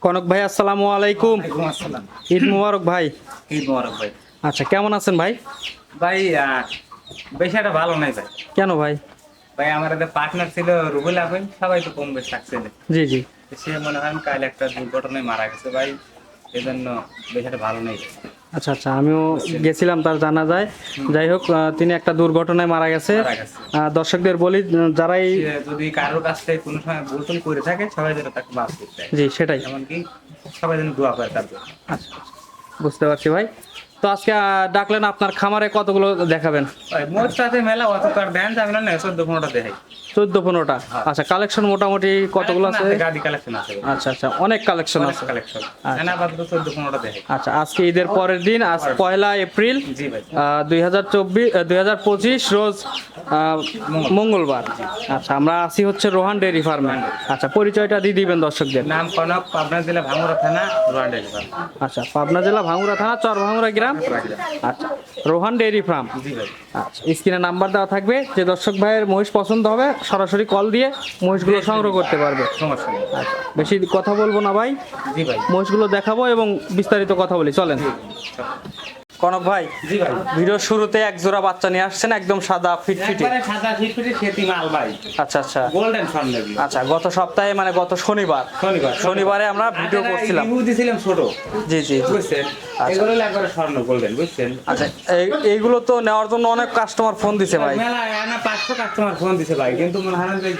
কনক ভাই আসসালামু আলাইকুম। ঈদ মুবারক ভাই। ঈদ মোবারক ভাই। আচ্ছা, কেমন আছেন ভাই? ভাই বেশি একটা ভালো নাই ভাই। কেন ভাই? ভাই আমার একটা পার্টনার ছিল রুহুল আমিন, সবাই তো কম বেশ থাকছে। জি জি। সে মনে হয় কাল একটা দুর্ঘটনায় মারা গেছে ভাই, এজন্য বেশি একটা ভালো নেই। আচ্ছা আচ্ছা, আমিও গেছিলাম তার জানাজায়। যাই হোক, তিনি একটা দুর্ঘটনায় মারা গেছে। মারা গেছে। দর্শকদের বলি, যারাই সে যদি কারোর কাছ থেকে কোনো সময় ভুল টুল করে থাকে, সবাই যেন তাকে মাফ করতে হয়। জি সেটাই। এমনকি সবাই যেন দোয়া করে তার জন্য। আচ্ছা, বুঝতে পারছি ভাই। তো আজকে ডাকলেন, আপনার খামারে কতগুলো দেখাবেন? ভাই মোট সাথে মেলা অত তো আর ধ্যান যাবে না, 14-15টা দেখাই। 14-15টা। আচ্ছা, কালেকশন মোটামুটি কতগুলো আছে? গাড়ি কালেকশন আছে। আচ্ছা আচ্ছা, অনেক কালেকশন আছে। কালেকশন না আপাতত 14-15টা দেখাই। আচ্ছা, আজকে ঈদের পরের দিন, আজ 1 এপ্রিল জি ভাই। 2025 রোজ মঙ্গলবার। আচ্ছা, আমরা আছি হচ্ছে রোহান ডেইরি ফার্মে। আচ্ছা, পরিচয়টা দিয়ে দিবেন দর্শকদের। নাম কনক, পাবনা জেলা ভাঙ্গুড়া থানা, রোহান ডেইরি ফার্ম। আচ্ছা, পাবনা জেলা ভাঙ্গুড়া থানা, চর ভাঙ্গুড়া গ্রাম। আচ্ছা, রোহান ডেইরি ফার্ম। জি ভাই। আচ্ছা, স্ক্রিনে নাম্বার দেওয়া থাকবে। যে দর্শক ভাইয়ের মহিষ পছন্দ হবে সরাসরি কল দিয়ে মহিষগুলো সংগ্রহ করতে পারবে। সমস্যা নেই। আচ্ছা, বেশি কথা বলবো না ভাই, জি ভাই। মহিষগুলো দেখাবো এবং বিস্তারিত কথা বলি, চলেন। কনক ভাই, জি ভাই। ভিডিওর শুরুতে এক জোড়া বাচ্চা নিয়ে আসছেন, একদম সাদা ফিটফিটে। একবারে সাদা ফিটফিটে খেতি মাল ভাই। আচ্ছা আচ্ছা গোল্ডেন স্বর্ণের। আচ্ছা, গত সপ্তাহে মানে গত শনিবারে আমরা ভিডিও করছিলাম। রিভিউ দিছিলাম ছোট। জি জি। বুঝছেন? এগুলো একবারে স্বর্ণ গোল্ডেন, বুঝছেন? আচ্ছা, এইগুলো তো নেওয়ার জন্য অনেক কাস্টমার ফোন দিছে ভাই। মেলা না 500 কাস্টমার ফোন দিছে ভাই, কিন্তু মনে হয় না যে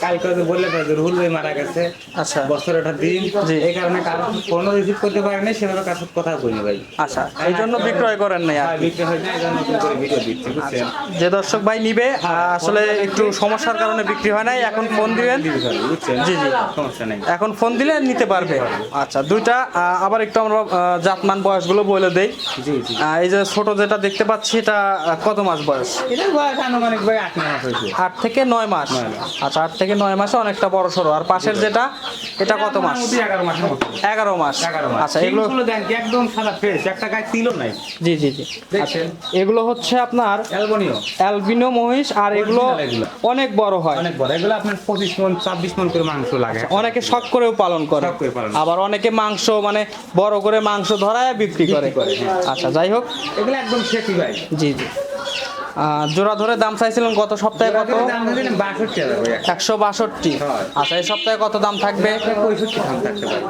কালকে যে বললে যে রুহুল ভাই মারা গেছে। আচ্ছা বছরের একটা দিন, জি। এই কারণে কারো ফোনও রিসিভ করতে পারে না, সেভাবে কার সাথে কথা বলি ভাই। আচ্ছা, এই জন্য বিক্রয় করেন নাই আর হ্যাঁ, কি। বিক্রি হয় না, এই জন্য নতুন করে ভিডিও দিচ্ছি, বুঝছেন? যে দর্শক ভাই নিবে, আসলে একটু সমস্যার কারণে বিক্রি হয় নাই, এখন ফোন দিবেন। বুঝছেন? জি জি, সমস্যা নেই। এখন ফোন দিলে নিতে পারবে। আচ্ছা, দুইটা আবার একটু আমরা জাতমান বয়সগুলো বলে দেই। জি জি। এই যে ছোট যেটা দেখতে পাচ্ছি, এটা কত মাস বয়স? এটা বয়স আনুমানিক ভাই 8 মাস হয়েছে। 8 থেকে 9 মাস। আচ্ছা, 8 থেকে 9 মাসে অনেকটা বড় সড়ো। আর পাশের যেটা, এটা কত মাস? মোটামুটি 11 মাসের মতো। 11 মাস। 11 মাস। আচ্ছা, এগুলো এগুলো দেন কি একদম সাদা ফ্রেশ, একটা গায়ে তিলও নাই। জি জি জি। আচ্ছা, দেখছেন? এগুলো হচ্ছে আপনার অ্যালবনিও। অ্যালবিনো মহিষ, আর এগুলো Original এগুলো। অনেক বড় হয়। অনেক বড়। এগুলো আপনার 25 মণ 26 মণ করে মাংস লাগে। অনেকে শখ করেও পালন করে, শখ করে পালন। আবার অনেকে মাংস মানে বড় করে মাংস ধরায় বিক্রি করে। আচ্ছা, যাই হোক, এগুলো একদম শেখি ভাই। জি জি। জোড়া ধরে দাম চাইছিলেন গত সপ্তাহে কত? দাম দিলেন 62,000 ভাই। 162। হয়। আচ্ছা, এই সপ্তাহে কত দাম থাকবে? 65 দাম থাকতে ভাই।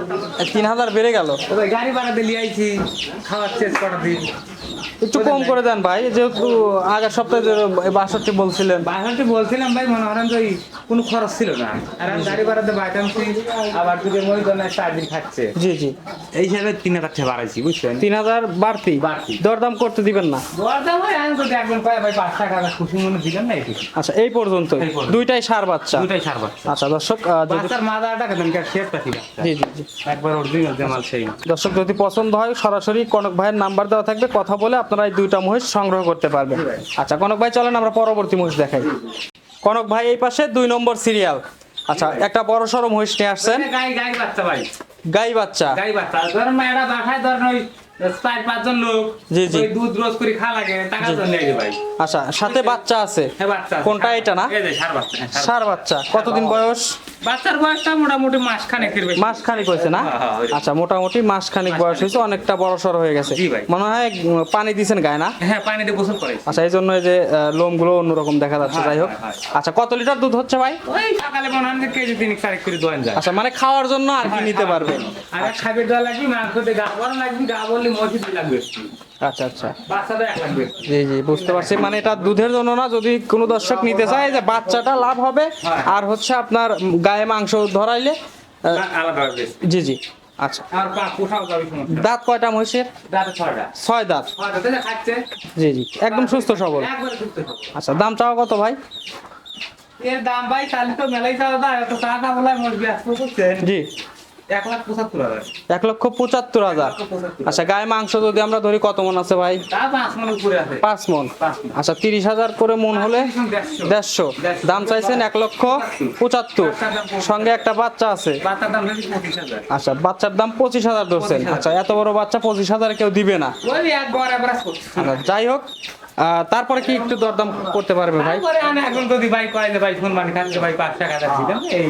3000 বেড়ে গেল। ভাই গাড়ি ভাড়া দিয়ে লিয়ে আইছি, খাওয়ার শেষ কটা দিন। একটু কম করে দেন ভাই, যেহেতু আগের সপ্তাহে যে 62 বলছিলেন। বাসাতে বলছিলাম ভাই, মনে করেন যে ওই কোনো খরচ ছিল না, আর আমি গাড়ি ভাড়াতে বাইতামছি, আবার যদি মই জন্য 4 দিন খাচ্ছে, জি জি। এই হিসাবে 3000 টাকা বাড়াইছি, বুঝছেন? 3000 বাড়তি। বাড়তি। দরদাম করতে দিবেন না? দরদাম ভাই আমি তো দেখবেন ভাই 5 টাকা খুশি মনে দিলেন না একটু। আচ্ছা, এই পর্যন্ত এই পর্যন্ত। দুইটাই সার বাচ্চা। দুটাই সার বাচ্চা। আচ্ছা দর্শক, যদি বাচ্চার মাদারটা কেন কি শেপটা ঠিক আছে? জি জি জি, একবার অরিজিনাল জামাল সেই। দর্শক যদি পছন্দ হয় সরাসরি কনক ভাইয়ের নাম্বার দেওয়া থাকবে, কথা বলে আপনারা এই দুইটা মহিষ সংগ্রহ করতে পারবেন। আচ্ছা কনক ভাই, চলেন আমরা পরবর্তী মহিষ দেখাই। কনক ভাই, এই পাশে 2 নম্বর সিরিয়াল। আচ্ছা, একটা বড় সড়ো মহিষ নিয়ে আসছেন। গাই গাই বাচ্চা ভাই। গাই বাচ্চা। গাই বাচ্চা ধরেন মায়েরা বাসায় ধরেন ওই 4-5 জন লোক, জি, জি। ওই দুধ রোজ করে খাওয়া লাগে, টাকা জন্য এই যে ভাই। আচ্ছা, সাথে বাচ্চা আছে। হ্যাঁ বাচ্চা। কোনটা এটা না? এই যে ষাঁড় বাচ্চা। হ্যাঁ, ষাঁড় সার বাচ্চা। কতদিন বয়স? বাচ্চার বয়সটা মোটামুটি মাস খানেকের বেশি। মাস খানিক হয়েছে না? হ্যাঁ, হ্যাঁ, আচ্ছা, মোটামুটি মাস খানিক বয়স হয়েছে, অনেকটা বড় সড়ো হয়ে গেছে। জি ভাই। মনে হয় পানি দিছেন গায়ে না? হ্যাঁ, পানিতে গোসল করে। আচ্ছা, এই জন্য এই যে লোমগুলো অন্যরকম দেখা যাচ্ছে। হ্যাঁ, যাই হোক, হ্যাঁ, আচ্ছা, কত লিটার দুধ হচ্ছে ভাই? ওই সকালে মনে হয় যে কেজি 3-4 করে দোয়ান যায়। আচ্ছা, মানে খাওয়ার জন্য আর কি নিতে পারবে। আর এক খাবে দেওয়া লাগবে, মাংসতে গা বড় লাগবে, গা বললে মসজিদ লাগবে। আচ্ছা আচ্ছা, বাচ্চাটা এক লাগবে। জি জি, বুঝতে পারছি। মানে এটা দুধের জন্য না, যদি কোনো দর্শক নিতে চায় যে বাচ্চাটা লাভ হবে, আর হচ্ছে আপনার গায়ে মাংস ধরাইলে আলাদা হবে। জি জি। আচ্ছা, আর পা পোষাও যাবে সমস্যা। দাঁত কয়টা মহিষের? দাঁতে 6টা। 6 দাঁত। 6টা থেকে খাচ্ছে। জি জি, একদম সুস্থ সবল। একবারে সুস্থ সবল। আচ্ছা, দাম চাওয়া কত ভাই? এর দাম ভাই তাহলে তো মেলাই চাওয়া দাম, এত টাকা বলে মুরগি আসতে করছেন জি, 1,75,000। 1,75,000। আচ্ছা, গায়ে মাংস যদি আমরা ধরি কত মন আছে ভাই? তা 5 মণ উপরে আছে। 5 মন। 5 মণ। আচ্ছা, 30,000 করে মন হলে 150। দাম চাইছেন 1,75,000। সঙ্গে একটা বাচ্চা আছে। বাচ্চার দাম হচ্ছে 25,000। আচ্ছা, বাচ্চার দাম 25,000 ধরছেন। আচ্ছা, এত বড় বাচ্চা 25,000 কেউ দিবে না। ওই একবার এভারেজ করছে। আচ্ছা, যাই হোক, তারপরে কি একটু দরদাম করতে পারবে ভাই? তারপরে আমি এখন যদি ভাই কয় যে ভাই ফোন মানে খাচ্ছে ভাই 5 টাকা দিলাম এই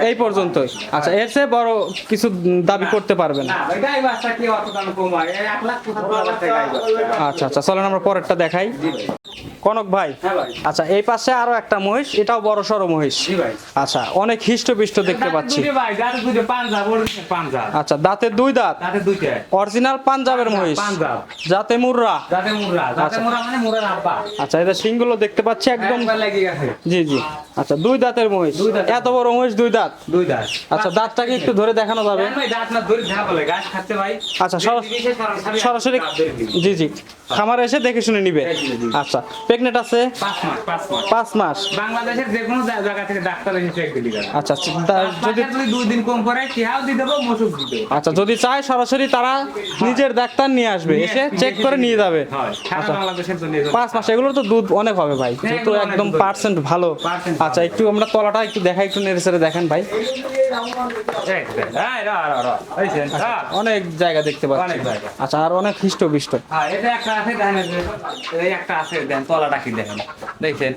এই পর্যন্তই। আচ্ছা, এর চেয়ে বড় কিছু দাবি করতে পারবে না। না ভাই গাই বাচ্চা কি অত দাম কম হয় 1,75,000 টাকা গাই বাচ্চা। আচ্ছা আচ্ছা, চলেন আমরা পরেরটা দেখাই। কনক ভাই, হ্যাঁ ভাই। আচ্ছা এই পাশে আরো একটা মহিষ, এটাও বড় সড়ো মহিষ। জি ভাই। আচ্ছা, অনেক হিষ্টপিষ্ট দেখতে পাচ্ছি। দুটো ভাই দাঁতে দুটো পাঞ্জাব original পাঞ্জাব আচ্ছা, দাঁতের দুই দাঁত, দাঁতে দুইটা অরিজিনাল পাঞ্জাবের মহিষ, পাঞ্জাব যাতে মুর্রা। দাঁতে মুরা মানে মুরার আব্বা আচ্ছা, এদের শিংগুলো দেখতে পাচ্ছি একদম। একবার লেগে গেছে জি জি। আচ্ছা, দুই দাঁতের মহিষ, দুই দাঁতের। এত বড় মহিষ দুই দাঁত। দুই দাঁত আচ্ছা, দাঁতটাকে একটু ধরে দেখানো যাবে? ভাই দাঁত না ধরে ঝাপ বলে গাছ খাচ্ছে ভাই। আচ্ছা, সরাসরি জি জি, খামারে এসে দেখে শুনে নিবে। আচ্ছা, প্রেগনেন্ট আছে 5 মাস 5 মাস। বাংলাদেশের যে কোনো জায়গা থেকে ডাক্তার এসে চেক দিলি গেল। আচ্ছা, যদি যদি 2 দিন কম করে টিহাও দিয়ে দেবো মশুক দিতে আচ্ছা যদি চায় সরাসরি তারা নিজের ডাক্তার নিয়ে আসবে, এসে চেক করে নিয়ে যাবে। হয় সারা আচ্ছা, বাংলাদেশের জন্য 5 মাস, এগুলোর তো দুধ অনেক হবে ভাই, যেহেতু অনেক একদম দুধ। পার্সেন্ট ভালো। Percent আচ্ছা, একটু আমরা তলাটা একটু দেখাই, একটু নেড়ে চেড়ে দেখেন ভাই। অনেক জায়গা দেখতে পাচ্ছি। অনেক জায়গা। আচ্ছা, আর অনেক হিষ্টপিষ্ট। হ্যাঁ এটা একটা আছে দেখেন এই একটা আছে দেন তলাটা কি দেখেন দেখেন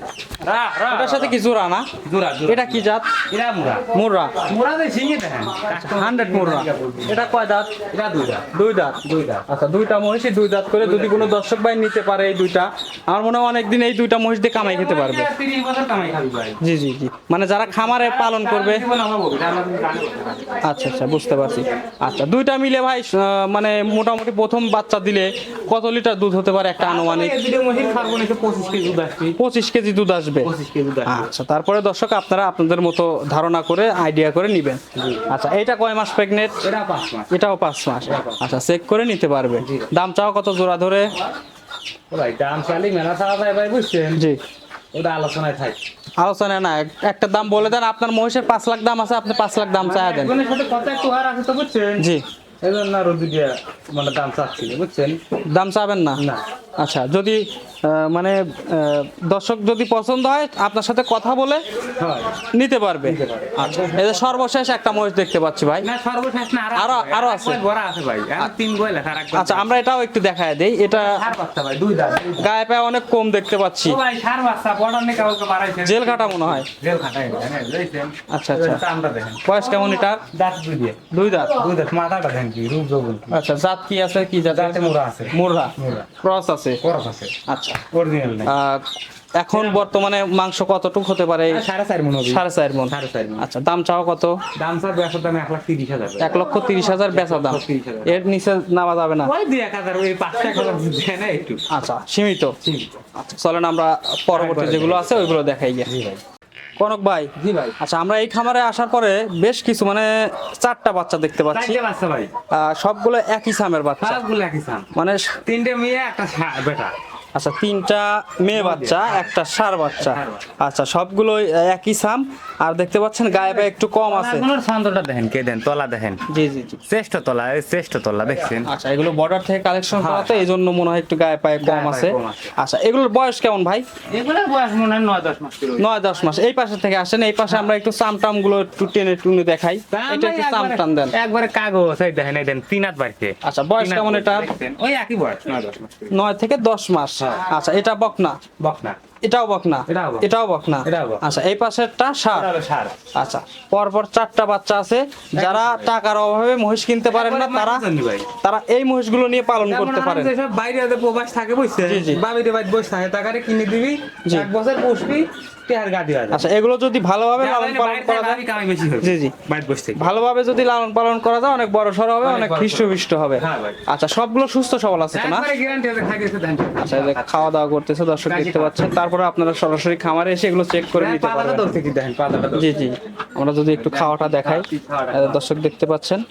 এটার সাথে কি জোড়া না? জোড়া এটা কি জাত? এরা মুরা মুর্রা। মুরা যে ঝিঙে দেখেন 100 মুর্রা। এটা কয় দাঁত? এটা দুই দাঁত দুই দাঁত। দুই দাঁত আচ্ছা, দুইটা মহিষই দুই দাঁত করে, যদি কোনো দর্শক ভাই নিতে পারে এই দুইটা, আমার মনে হয় অনেকদিন এই দুইটা মহিষ দিয়ে কামাই খেতে পারবে। 30 বছর কামাই খাবি ভাই জি জি জি, মানে যারা খামারে পালন করবে। জীবন আমার বলবি এটা আমরা জানি না। আচ্ছা আচ্ছা, বুঝতে পারছি। আচ্ছা, দুইটা মিলে ভাই মানে মোটামুটি প্রথম বাচ্চা দিলে কত লিটার দুধ হতে পারে একটা আনুমানিক? এই দুটো মহিষ খাবো না 25 কেজি দুধ আসবে 25 কেজি দুধ আসবে। 25 কেজি দুধ আসবে আচ্ছা, তারপরে দর্শক আপনারা আপনাদের মতো ধারণা করে আইডিয়া করে নিবেন। আচ্ছা, এইটা কয় মাস প্রেগনেন্ট? এটা 5 মাস এটাও 5 মাস। আচ্ছা, চেক করে নিতে পারবে। দাম চাও কত জোড়া ধরে? ভাই দাম চালি মেলা ছাড়া যায় ভাই বুঝছেন জি, ওটা আলোচনায় থাক আলোচনা না, একটা দাম বলে দেন। আপনার মহিষের 5 লাখ দাম আছে, আপনি 5 লাখ দাম চাই দেন। একজনের সাথে কথা একটু আর আছে তো বুঝছেন জি, এই জন্য আর ওদিকে মানে দাম চাচ্ছিল বুঝছেন দাম চাবেন না? না আচ্ছা, যদি মানে দর্শক যদি পছন্দ হয় আপনার সাথে কথা বলে হয় নিতে পারবে। আচ্ছা, এই যে সর্বশেষ একটা মহিষ দেখতে পাচ্ছি ভাই। না সর্বশেষ না আরো আছে। বড় আছে ভাই আর 3 গোল লেখা রাখবেন আচ্ছা, আমরা এটাও একটু দেখায় দেই। এটা সার বাচ্চা ভাই দুই দাঁত গায়ে পায়ে অনেক কম দেখতে পাচ্ছি, ও ভাই সার বাচ্চা বড় নে কাউকে মারাইছে জেল কাটা মনে হয়। জেল খাটাই হ্যাঁ বুঝছেন আচ্ছা আচ্ছা, এটা আমরা দেখেন বয়স কেমন এটা? দাঁত দুই দিয়ে দুই দাঁত। দুই দাঁত মাথাটা দেখেন কি রূপ যৌবন কি। আচ্ছা, জাত কি আছে? কি জাত? দাঁতে মোড়া আছে মুর্রা মোড়া ক্রস আছে। করস আছে আচ্ছা, অরিজিনাল নাই এখন বর্তমানে মাংস কতটুক হতে পারে? 4.5 মণ হবে 4.5 মণ। 4.5 মণ আচ্ছা, দাম চাও কত? দাম স্যার বেশি দাম 1,30,000 1,30,000 বেচা দাম। 1,30,000 এর নিচে নামা যাবে না? ওই 2,000 ওই 5-1,000 দেয় না একটু আচ্ছা, সীমিত। সীমিত। আচ্ছা, চলেন আমরা পরবর্তী যেগুলো আছে ওইগুলো দেখাই গিয়ে। জি ভাই কনক ভাই, জি ভাই আচ্ছা আমরা এই খামারে আসার পরে বেশ কিছু মানে 4টা বাচ্চা দেখতে পাচ্ছি। চারটে বাচ্চা ভাই সবগুলো একই সামের বাচ্চা, সবগুলো একই সাম মানে 3টে মেয়ে একটা বেটা আচ্ছা 3টা মেয়ে বাচ্চা, একটা ষাঁড় বাচ্চা। আচ্ছা, সবগুলো একই সাম। আর দেখতে পাচ্ছেন গায়ে পায়ে একটু কম আছে। আপনার ছন্দটা দেখেন কে দেন তলা দেখেন জি জি জি। শ্রেষ্ঠ তলা এই শ্রেষ্ঠ তলা দেখছেন আচ্ছা, এগুলো বর্ডার থেকে কালেকশন করা তো এই জন্য মনে হয় একটু গায়ে পায়ে কম গায়ে পায়ে আছে। কম আছে। আচ্ছা, এগুলোর বয়স কেমন ভাই? এগুলোর বয়স মনে হয় 9-10 মাস করে 9-10 মাস। এই পাশে থেকে আসেন, এই পাশে আমরা একটু চামটাম গুলো একটু টেনে টুনে দেখাই। এটা একটু চামটাম দেন। একবারে কাগজ এই দেখেন এই দেন 3 হাত বাড়ছে আচ্ছা, বয়স কেমন এটা? ওই একই বয়স 9-10 মাস 9 থেকে 10 মাস। আচ্ছা, এটা বকনা? বকনা এটাও বকনা? এটাও বকনা। এটাও বকনা। এটাও বকনা। আচ্ছা, এই পাশেরটা ষাঁড়। এটা হলো ষাঁড় আচ্ছা, পরপর 4টা বাচ্চা আছে। যারা টাকার অভাবে মহিষ কিনতে পারেন না তারা এই মহিষগুলো নিয়ে পালন করতে পারেন। যেসব বাইরে প্রবাস থাকে বুঝছেন জি, জি। বাবির বাড়ি বসে থাকে টাকারে কিনে দিবি জি। 1 বছর বসবি টেহার গাদি হয় আচ্ছা, এগুলো যদি ভালোভাবে লালন পালন করা যায়, কামাই বেশি হবে জি জি, বাইরে বসে থেকে ভালোভাবে যদি লালন পালন করা যায় অনেক বড় সড় হবে, অনেক অনেক বড় হৃষ্টপুষ্ট হবে। হ্যাঁ ভাই। আচ্ছা, সবগুলো সুস্থ সবল আছে তো না? একবারে গ্যারান্টি আছে খাইতেছে ধান আচ্ছা, এই যে খাওয়া দাওয়া করতেছে দর্শক দেখতে পাচ্ছেন। তারপরে আপনারা সরাসরি খামারে এসে এগুলো চেক করে নিতে পালাটা পারবেন। ধরতে কি দেখেন পালাটা জি জি, আমরা যদি একটু খাওয়াটা দেখাই, দর্শক দেখতে পাচ্ছেন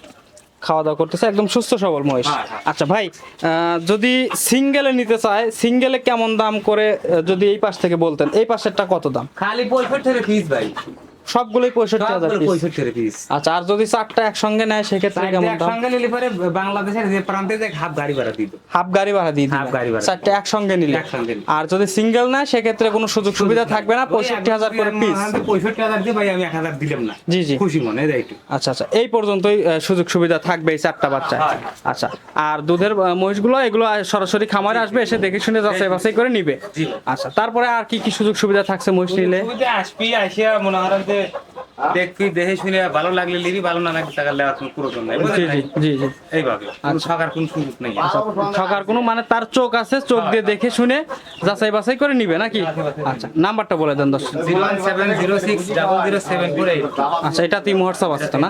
খাওয়া দাওয়া করতেছে, একদম সুস্থ সবল মহিষ। হ্যাঁ, হ্যাঁ। আচ্ছা ভাই, যদি সিঙ্গেলে নিতে চায়, সিঙ্গেলে কেমন দাম করে যদি এই পাশ থেকে বলতেন? এই পাশেরটা কত দাম? খালি পয়সা থেকে ফিস ভাই সবগুলোই 65,000 পিস। 65 পিস। আচ্ছা, আর যদি চারটা একসঙ্গে নেয় সেক্ষেত্রে কেমন দাম? একসঙ্গে নিলে পরে বাংলাদেশের যে প্রান্তে যে হাফ গাড়ি ভাড়া দিত। হাফ গাড়ি ভাড়া দিয়ে হাফ গাড়ি দিবেন ভাড়া। চারটা একসঙ্গে নিলে। একসঙ্গে নিলে। আর যদি সিঙ্গেল নেয় সেক্ষেত্রে কোনো সুযোগ সুবিধা থাকবে না, 65,000 করে পিস। 65,000 দিয়ে ভাই আমি 1,000 দিলাম না। জি জি। খুশি মনে দেয় একটু। আচ্ছা আচ্ছা, এই পর্যন্তই সুযোগ সুবিধা থাকবে এই চারটা বাচ্চা। হ্যাঁ। আচ্ছা, আর দুধের মহিষগুলো এগুলো সরাসরি খামারে আসবে, এসে দেখে শুনে যাচাই বাছাই করে নিবে। জি। আচ্ছা, তারপরে আর কি কি সুযোগ সুবিধা থাকছে মহিষ নিলে? সুবিধা আসবি, আসিয়া মনে করেন যে দেখবি, দেখে শুনে ভালো লাগলে লিবি, ভালো না লাগলে টাকা লেওয়ার কোনো প্রয়োজন নাই, জি বুঝলেন জি ভাই? জি জি। এইভাবে কোনো ঠকার কোনো সুযোগ নেই। ঠকার কোনো মানে তার চোখ আছে, চোখ দিয়ে দেখে শুনে যাচাই বাছাই করে নিবে নাকি? আচ্ছা, নাম্বারটা বলে দেন দর্শক। 01706007448। আচ্ছা, এটা তিন হোয়াটসঅ্যাপ আছে তো না?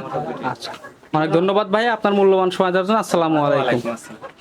আচ্ছা, অনেক ধন্যবাদ ভাই আপনার মূল্যবান সময় দেওয়ার জন্য। আসসালামু আলাইকুম। ওয়ালাইকুম আসসালাম।